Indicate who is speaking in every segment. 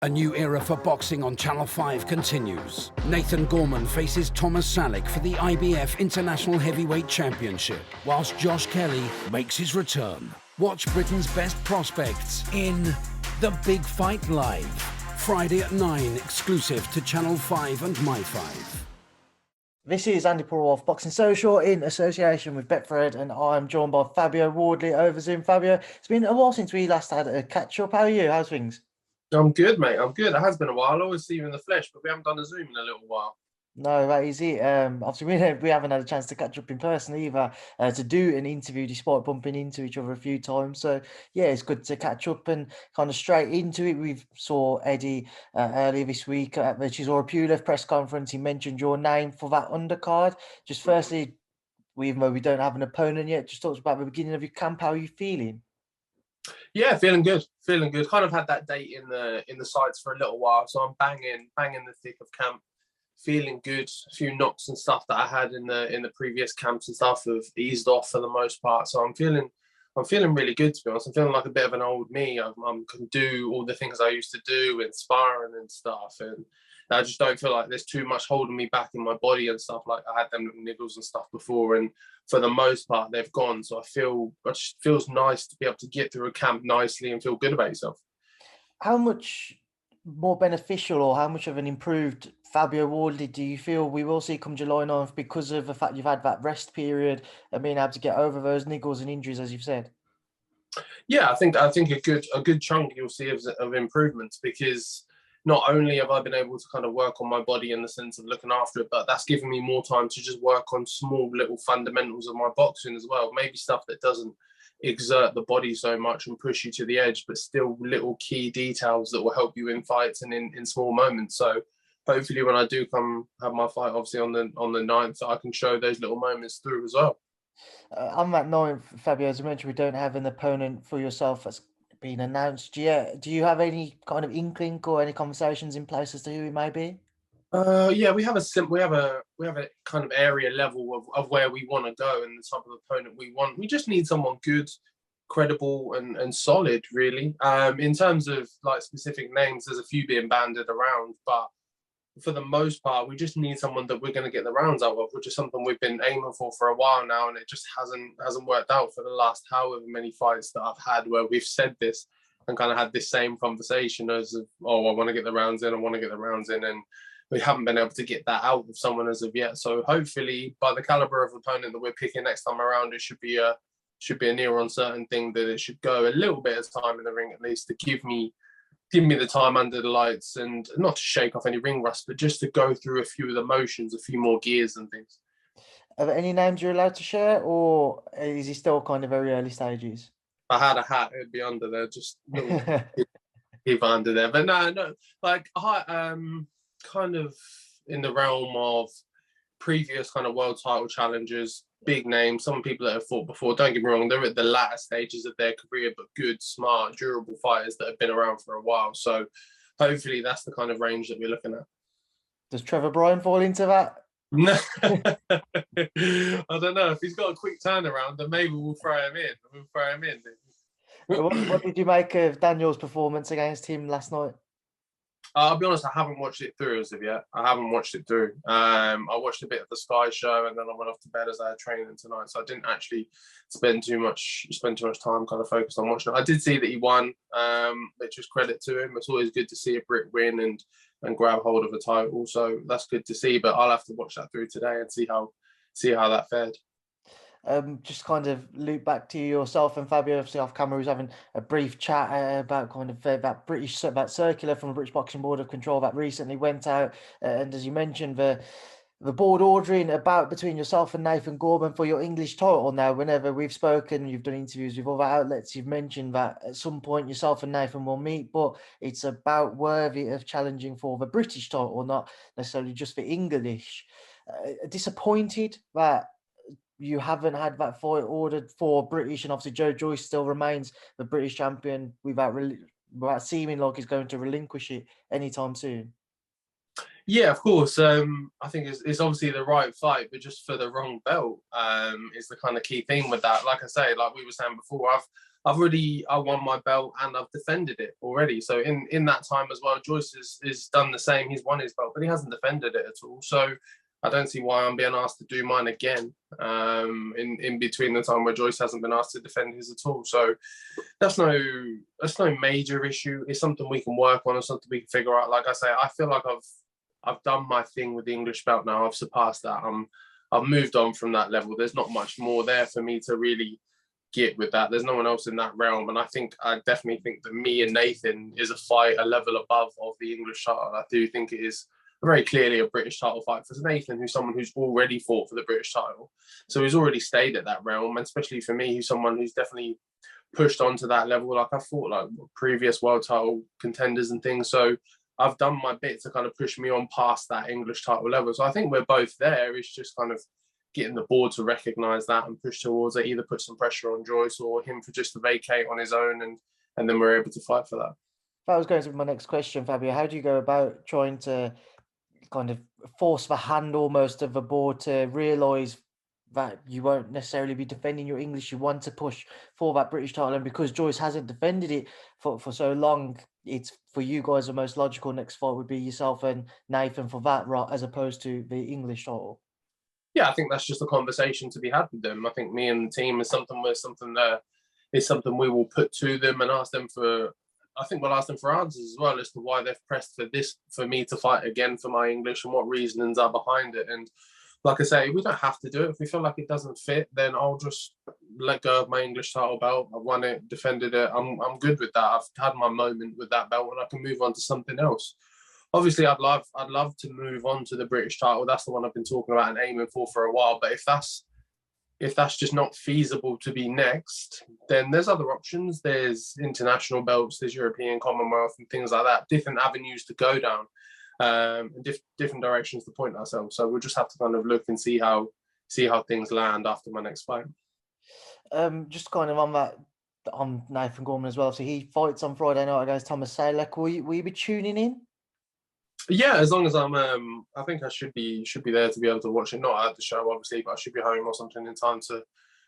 Speaker 1: A new era for boxing on Channel 5 continues. Nathan Gorman faces Thomas Salick for the IBF International Heavyweight Championship, whilst Josh Kelly makes his return. Watch Britain's best prospects in The Big Fight Live. Friday at 9, exclusive to Channel 5 and My5.
Speaker 2: This is Andi Purewal of Boxing Social in association with Betfred, and I'm joined by Fabio Wardley over Zoom. Fabio, it's been a while since we last had a catch-up. How are you? How's things?
Speaker 3: I'm good, mate. I'm good. It has been a while. I always see you in the flesh, but we haven't done a Zoom in a little while.
Speaker 2: No, that is it. Obviously, we haven't had a chance to catch up in person either, to do an interview despite bumping into each other a few times. So, yeah, it's good to catch up and kind of straight into it. We saw Eddie earlier this week at the Chisora Pulev press conference. He mentioned your name for that undercard. Just firstly, even though we don't have an opponent yet, just talk about the beginning of your camp. How are you feeling?
Speaker 3: Yeah, feeling good. Feeling good. Kind of had that date in the sights for a little while, so I'm banging the thick of camp. Feeling good. A few knocks and stuff that I had in the previous camps and stuff have eased off for the most part. So I'm feeling really good, to be honest. I'm feeling like a bit of an old me. I can do all the things I used to do, inspiring and stuff, and I just don't feel like there's too much holding me back in my body and stuff. Like I had them little niggles and stuff before, and for the most part they've gone. So it just feels nice to be able to get through a camp nicely and feel good about yourself.
Speaker 2: How much more beneficial or how much of an improved Fabio Wardley do you feel we will see come July 9th because of the fact you've had that rest period and being able to get over those niggles and injuries, as you've said?
Speaker 3: Yeah, I think a good chunk you'll see of improvements, because not only have I been able to kind of work on my body in the sense of looking after it, but that's given me more time to just work on small little fundamentals of my boxing as well. Maybe stuff that doesn't exert the body so much and push you to the edge, but still little key details that will help you in fights and in small moments. So hopefully when I do come have my fight, obviously on the 9th, I can show those little moments through as well.
Speaker 2: On that note, Fabio, as I mentioned, we don't have an opponent for yourself that's been announced yet. Do you have any kind of inkling or any conversations in place as to who it may be?
Speaker 3: Yeah, we have a kind of area level of where we want to go and the type of opponent we want. We just need someone good, credible, and solid, really. In terms of like specific names, there's a few being banded around, but for the most part, we just need someone that we're going to get the rounds out of, which is something we've been aiming for a while now, and it just hasn't worked out for the last however many fights that I've had where we've said this and kind of had this same conversation as of, oh, I want to get the rounds in, and we haven't been able to get that out of someone as of yet. So hopefully, by the caliber of opponent that we're picking next time around, it should be a near on certain thing that it should go a little bit of time in the ring at least to give me the time under the lights, and not to shake off any ring rust, but just to go through a few of the motions, a few more gears and things.
Speaker 2: Are there any names you're allowed to share, or is it still kind of very early stages?
Speaker 3: If I had a hat, it'd be under there, just keep under there. But no, like kind of in the realm of previous kind of world title challengers, big names, some people that have fought before. Don't get me wrong, they're at the latter stages of their career, but good, smart, durable fighters that have been around for a while. So hopefully that's the kind of range that we're looking at. Does
Speaker 2: Trevor Bryan fall into that?
Speaker 3: No, I don't know. If he's got a quick turnaround, then maybe we'll throw him in.
Speaker 2: What did you make of Daniel's performance against him last night?
Speaker 3: I'll be honest, I haven't watched it through as of yet. I watched a bit of the Sky show, and then I went off to bed as I had training tonight. So I didn't actually spend too much time kind of focused on watching it. I did see that he won, which is credit to him. It's always good to see a Brit win and grab hold of a title. So that's good to see. But I'll have to watch that through today and see how that fared.
Speaker 2: Just kind of loop back to yourself and Fabio, obviously off camera, who's having a brief chat about kind of that circular from the British Boxing Board of Control that recently went out, and as you mentioned, the board ordering a bout between yourself and Nathan Gorman for your English title. Now, whenever we've spoken, you've done interviews with other outlets, you've mentioned that at some point yourself and Nathan will meet, but it's a bout worthy of challenging for the British title, not necessarily just for English. Disappointed that you haven't had that fight ordered for British, and obviously Joe Joyce still remains the British champion without seeming like he's going to relinquish it anytime soon.
Speaker 3: Yeah, of course. I think it's obviously the right fight, but just for the wrong belt is the kind of key thing with that. Like I say, like we were saying before, I won my belt and I've defended it already. So in that time as well, Joyce is done the same. He's won his belt, but he hasn't defended it at all. So I don't see why I'm being asked to do mine again in between the time where Joyce hasn't been asked to defend his at all. So that's no major issue. It's something we can work on, or something we can figure out. Like I say, I feel like I've done my thing with the English belt now. I've surpassed that. I've moved on from that level. There's not much more there for me to really get with that. There's no one else in that realm, and I definitely think that me and Nathan is a fight a level above of the English title. I do think it is very clearly a British title fight for Nathan, who's someone who's already fought for the British title, so he's already stayed at that realm. And especially for me, who's someone who's definitely pushed onto that level. Like I fought like previous world title contenders and things, so I've done my bit to kind of push me on past that English title level. So I think we're both there. It's just kind of getting the board to recognise that and push towards it, either put some pressure on Joyce or him for just to vacate on his own, and then we're able to fight for that.
Speaker 2: That was going to be my next question, Fabio. How do you go about trying to kind of force the hand almost of the board to realise that you won't necessarily be defending your English? You want to push for that British title, and because Joyce hasn't defended it for so long, it's for you guys the most logical next fight would be yourself and Nathan for that, right, as opposed to the English title.
Speaker 3: Yeah, I think that's just a conversation to be had with them. I think me and the team is something we will put to them and ask them for. I think we'll ask them for answers as well as to why they've pressed for me to fight again for my English and what reasonings are behind it. And like I say, we don't have to do it. If we feel like it doesn't fit, then I'll just let go of my English title belt. I've won it, defended it. I'm good with that. I've had my moment with that belt, and I can move on to something else. Obviously, I'd love to move on to the British title. That's the one I've been talking about and aiming for a while. But if that's just not feasible to be next, then there's other options. There's international belts, there's European, Commonwealth, and things like that. Different avenues to go down, and different directions to point ourselves. So we'll just have to kind of look and see how things land after my next fight.
Speaker 2: Just kind of on that, on Nathan Gorman as well. So he fights on Friday night against Thomas Salek. Will you be tuning in?
Speaker 3: Yeah, as long as I'm, I think I should be there to be able to watch it. Not at the show, obviously, but I should be home or something in time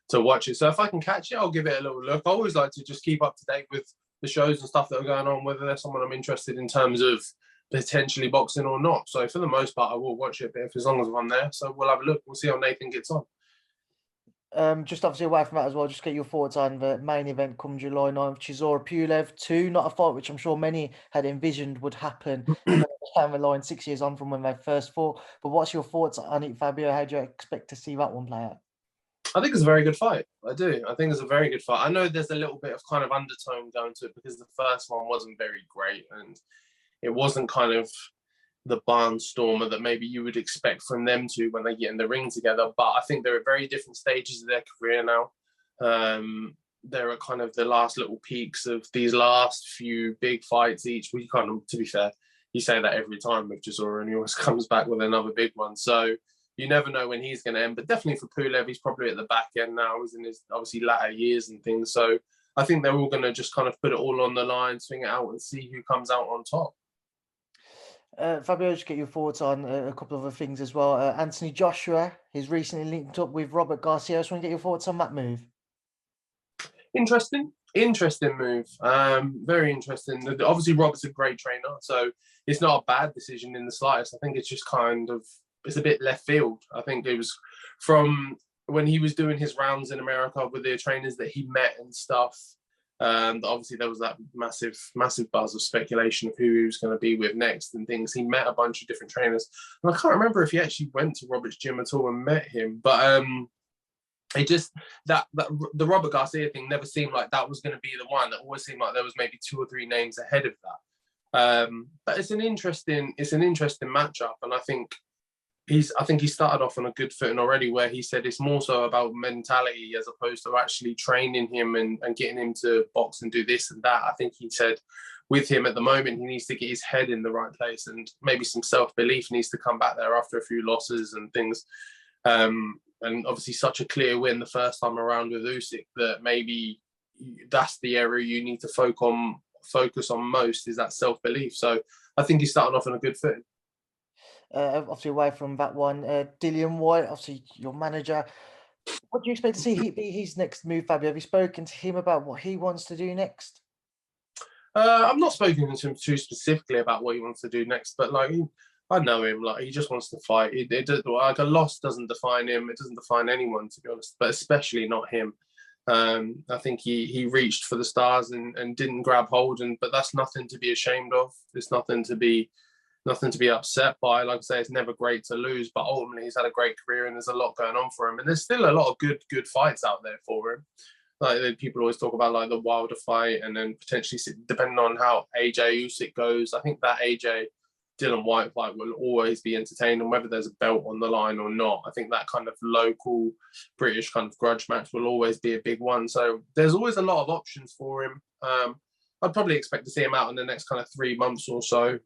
Speaker 3: to watch it. So if I can catch it, I'll give it a little look. I always like to just keep up to date with the shows and stuff that are going on, whether there's someone I'm interested in terms of potentially boxing or not. So for the most part, I will watch it, but as long as I'm there, so we'll have a look. We'll see how Nathan gets on.
Speaker 2: Just obviously away from that as well, just get your thoughts on the main event come July 9th, Chisora Pulev 2, not a fight which I'm sure many had envisioned would happen down the line 6 years on from when they first fought. But what's your thoughts on it, Fabio? How do you expect to see that one play out?
Speaker 3: I think it's a very good fight. I do. I think it's a very good fight. I know there's a little bit of kind of undertone going to it because the first one wasn't very great and it wasn't kind of the barnstormer that maybe you would expect from them to when they get in the ring together. But I think they're at very different stages of their career now. They're at kind of the last little peaks of these last few big fights each. We kind of, to be fair, you say that every time with Chisora and he always comes back with another big one. So you never know when he's going to end. But definitely for Pulev, he's probably at the back end now. He's in his obviously latter years and things. So I think they're all going to just kind of put it all on the line, swing it out and see who comes out on top.
Speaker 2: Fabio, just get your thoughts on a couple of other things as well. Anthony Joshua, he's recently linked up with Robert Garcia. I just want to get your thoughts on that move. Interesting
Speaker 3: move. Very interesting. Obviously, Robert's a great trainer, so it's not a bad decision in the slightest. I think it's just kind of, it's a bit left field. I think it was from when he was doing his rounds in America with the trainers that he met and stuff. Obviously, there was that massive buzz of speculation of who he was going to be with next and things. He met a bunch of different trainers, and I can't remember if he actually went to Robert's gym at all and met him. But it just that the Robert Garcia thing never seemed like that was going to be the one. That always seemed like there was maybe 2 or 3 names ahead of that. But it's an interesting matchup, and I think he started off on a good footing already, where he said it's more so about mentality as opposed to actually training him and getting him to box and do this and that. I think he said with him at the moment, he needs to get his head in the right place and maybe some self-belief needs to come back there after a few losses and things. And obviously such a clear win the first time around with Usyk that maybe that's the area you need to focus on most, is that self-belief. So I think he's starting off on a good footing.
Speaker 2: Obviously away from that one, Dillian Whyte, obviously your manager, What do you expect to see be his next move, Fabio? Have you spoken to him about what he wants to do next?
Speaker 3: I'm not spoken to him too specifically about what he wants to do next, but like I know him. Like he just wants to fight. It does, like a loss doesn't define him. It doesn't define anyone, to be honest, but especially not him. I think he reached for the stars and didn't grab hold, but that's nothing to be ashamed of. It's nothing to be upset by. Like I say, it's never great to lose, but ultimately he's had a great career and there's a lot going on for him, and there's still a lot of good fights out there for him. Like people always talk about like the Wilder fight, and then potentially depending on how AJ Usyk goes, I think that AJ Dylan White fight will always be entertaining, whether there's a belt on the line or not. I think that kind of local British kind of grudge match will always be a big one. So there's always a lot of options for him. I'd probably expect to see him out in the next kind of 3 months or so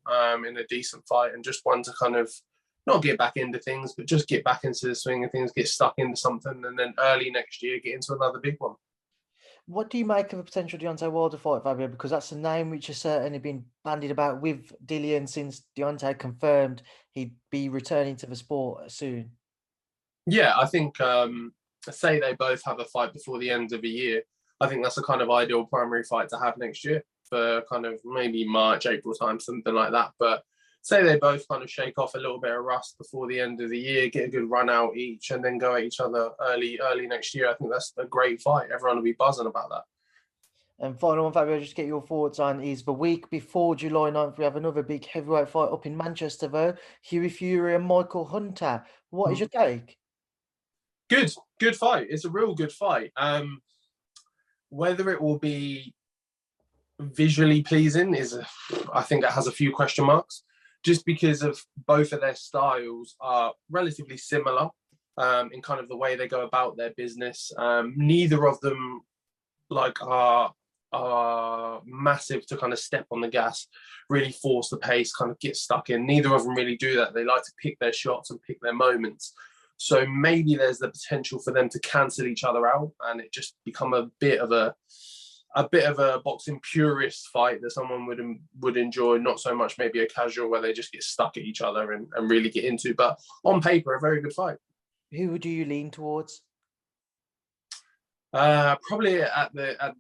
Speaker 3: in a decent fight, and just one to kind of not get back into things, but just get back into the swing of things, get stuck into something, and then early next year get into another big one.
Speaker 2: What do you make of a potential Deontay Wilder fight, Fabio? Because that's a name which has certainly been bandied about with Dillian since Deontay confirmed he'd be returning to the sport soon.
Speaker 3: Yeah, I think say they both have a fight before the end of the year. I think that's a kind of ideal primary fight to have next year for kind of maybe March, April time, something like that. But say they both kind of shake off a little bit of rust before the end of the year, get a good run out each, and then go at each other early next year. I think that's a great fight. Everyone will be buzzing about that.
Speaker 2: And final one, Fabio, just get your thoughts on is the week before July 9th, we have another big heavyweight fight up in Manchester, though. Hughie Fury and Michael Hunter. What is your take?
Speaker 3: Good fight. It's a real good fight. Whether it will be visually pleasing I think it has a few question marks, just because of both of their styles are relatively similar in kind of the way they go about their business. Neither of them are massive to kind of step on the gas, really force the pace, kind of get stuck in. Neither of them really do that. They like to pick their shots and pick their moments. So maybe there's the potential for them to cancel each other out and it just become a bit of a boxing purist fight that someone would enjoy, not so much maybe a casual where they just get stuck at each other and really get into. But on paper, a very good fight.
Speaker 2: Who do you lean towards?
Speaker 3: Probably at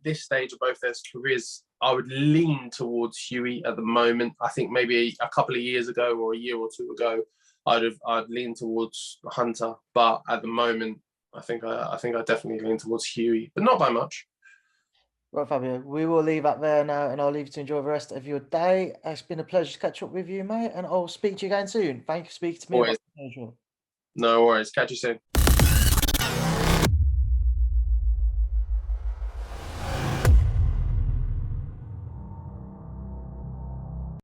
Speaker 3: this stage of both their careers, I would lean towards Hughie at the moment. I think maybe a couple of years ago or a year or two ago, I'd lean towards Hunter. But at the moment, I think I definitely lean towards Hughie, but not by much.
Speaker 2: Right, Fabio, we will leave that there now, and I'll leave you to enjoy the rest of your day. It's been a pleasure to catch up with you, mate, and I'll speak to you again soon. Thank you for speaking to me.
Speaker 3: No worries. Catch you soon.